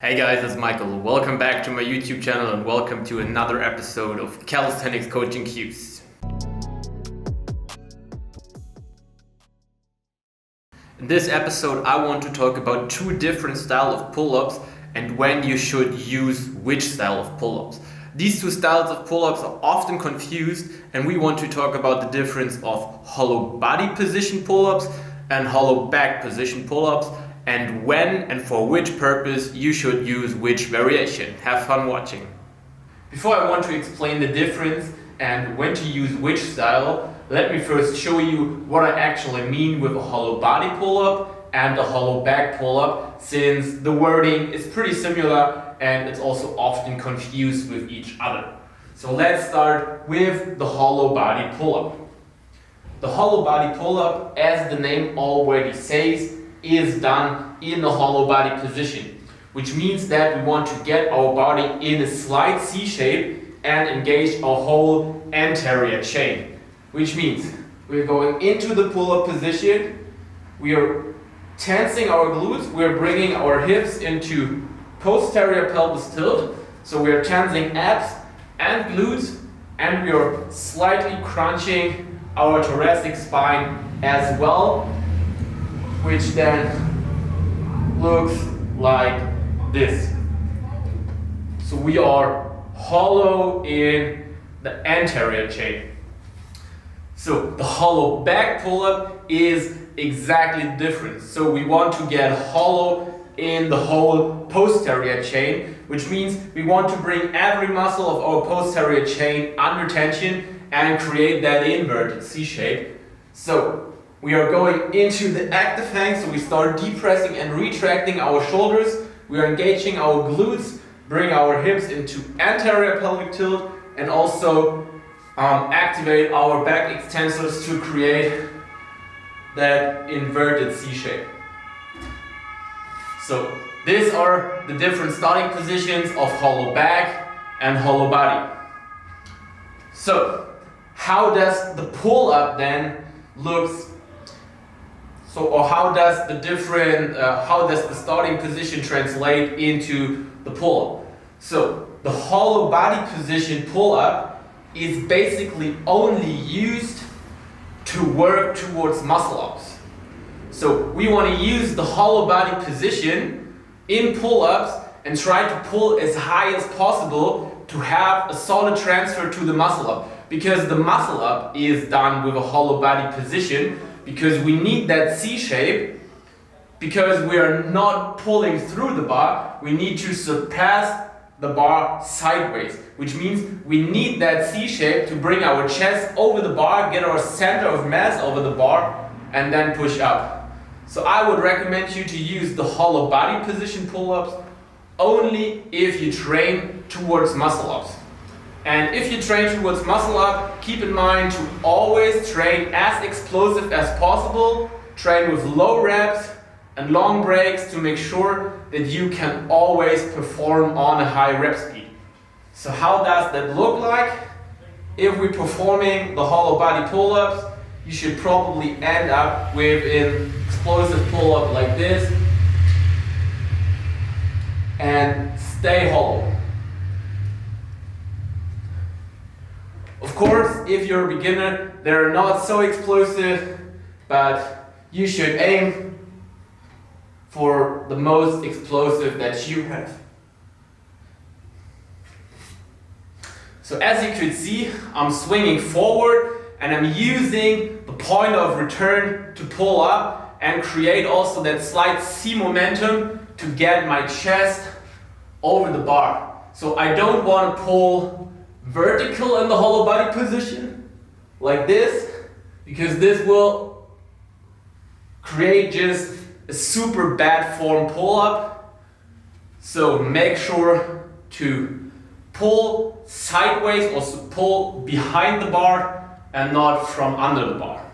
Hey guys, it's Michael. Welcome back to my YouTube channel and welcome to another episode of Calisthenics Coaching Cues. In this episode, I want to talk about two different styles of pull-ups and when you should use which style of pull-ups. These two styles of pull-ups are often confused, and we want to talk about the difference of hollow body position pull-ups and hollow back position pull-ups, and when and for which purpose you should use which variation. Have fun watching. Before I want to explain the difference and when to use which style, let me first show you what I actually mean with a hollow body pull-up and a hollow back pull-up, since the wording is pretty similar and it's also often confused with each other. So let's start with the hollow body pull-up. The hollow body pull-up, as the name already says, is done in a hollow body position, which means that we want to get our body in a slight C shape and engage our whole anterior chain, which means we're going into the pull-up position, we are tensing our glutes, we're bringing our hips into posterior pelvis tilt, so we are tensing abs and glutes, and we are slightly crunching our thoracic spine as well, which then looks like this. So we are hollow in the anterior chain. So the hollow back pull-up is exactly different. So we want to get hollow in the whole posterior chain, which means we want to bring every muscle of our posterior chain under tension and create that inverted C shape. So we are going into the active hang, so we start depressing and retracting our shoulders. We are engaging our glutes, bring our hips into anterior pelvic tilt, and also activate our back extensors to create that inverted C shape. So these are the different starting positions of hollow back and hollow body. So how does the pull-up then looks? Or how does the starting position translate into the pull-up? So the hollow body position pull-up is basically only used to work towards muscle ups. So we want to use the hollow body position in pull-ups and try to pull as high as possible to have a solid transfer to the muscle up, because the muscle up is done with a hollow body position, because we need that C shape, because we are not pulling through the bar, we need to surpass the bar sideways, which means we need that C shape to bring our chest over the bar, get our center of mass over the bar, and then push up. So I would recommend you to use the hollow body position pull-ups only if you train towards muscle ups. And if you train towards muscle up, keep in mind to always train as explosive as possible, train with low reps and long breaks to make sure that you can always perform on a high rep speed. So how does that look like? If we're performing the hollow body pull-ups, you should probably end up with an explosive pull-up like this and stay hollow. Of course, if you're a beginner, they're not so explosive, but you should aim for the most explosive that you have. So as you could see, I'm swinging forward and I'm using the point of return to pull up and create also that slight C momentum to get my chest over the bar. So I don't want to pull vertical in the hollow body position like this, because this will create just a super bad form pull-up. So make sure to pull sideways, also pull behind the bar and not from under the bar.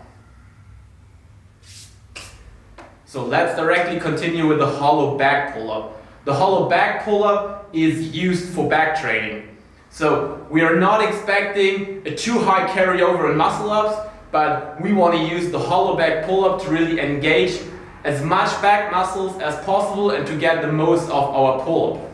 So let's directly continue with the hollow back pull-up. The hollow back pull-up is used for back training. So we are not expecting a too high carryover in muscle ups, but we want to use the hollow back pull-up to really engage as much back muscles as possible and to get the most of our pull-up.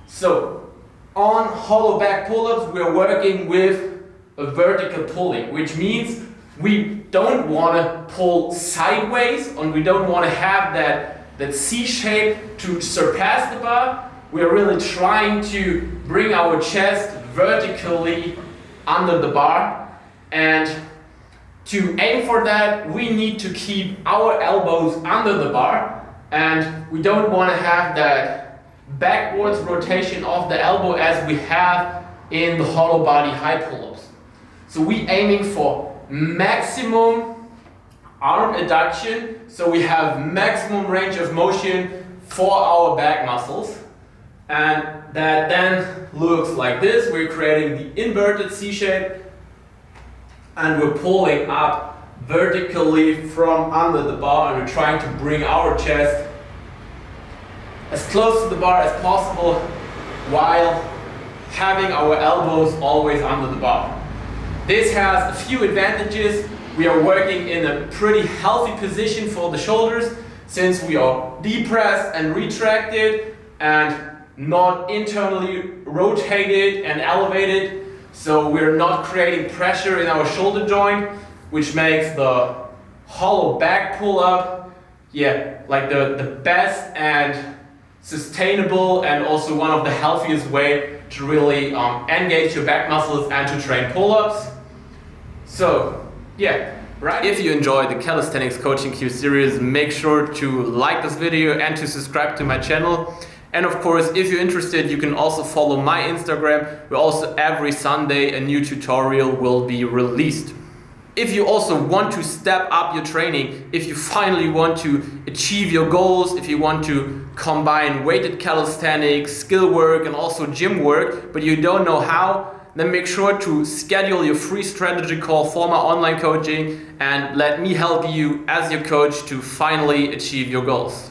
So on hollow back pull-ups, we're working with a vertical pulling, which means we don't want to pull sideways and we don't want to have that C shape to surpass the bar. We're really trying to bring our chest vertically under the bar, and to aim for that we need to keep our elbows under the bar, and we don't want to have that backwards rotation of the elbow as we have in the hollow body high pull-ups. So we aiming for maximum arm adduction, so we have maximum range of motion for our back muscles, and that then looks like this. We're creating the inverted C shape and we're pulling up vertically from under the bar, and we're trying to bring our chest as close to the bar as possible while having our elbows always under the bar. This has a few advantages. We are working in a pretty healthy position for the shoulders, since we are depressed and retracted and not internally rotated and elevated. So we're not creating pressure in our shoulder joint, which makes the hollow back pull-up like the best and sustainable and also one of the healthiest way to really engage your back muscles and to train pull-ups. So right. If you enjoyed the Calisthenics Coaching Q series, make sure to like this video and to subscribe to my channel. And of course, if you're interested, you can also follow my Instagram, where also every Sunday a new tutorial will be released. If you also want to step up your training, if you finally want to achieve your goals, if you want to combine weighted calisthenics, skill work and also gym work, but you don't know how, then make sure to schedule your free strategy call for my online coaching and let me help you as your coach to finally achieve your goals.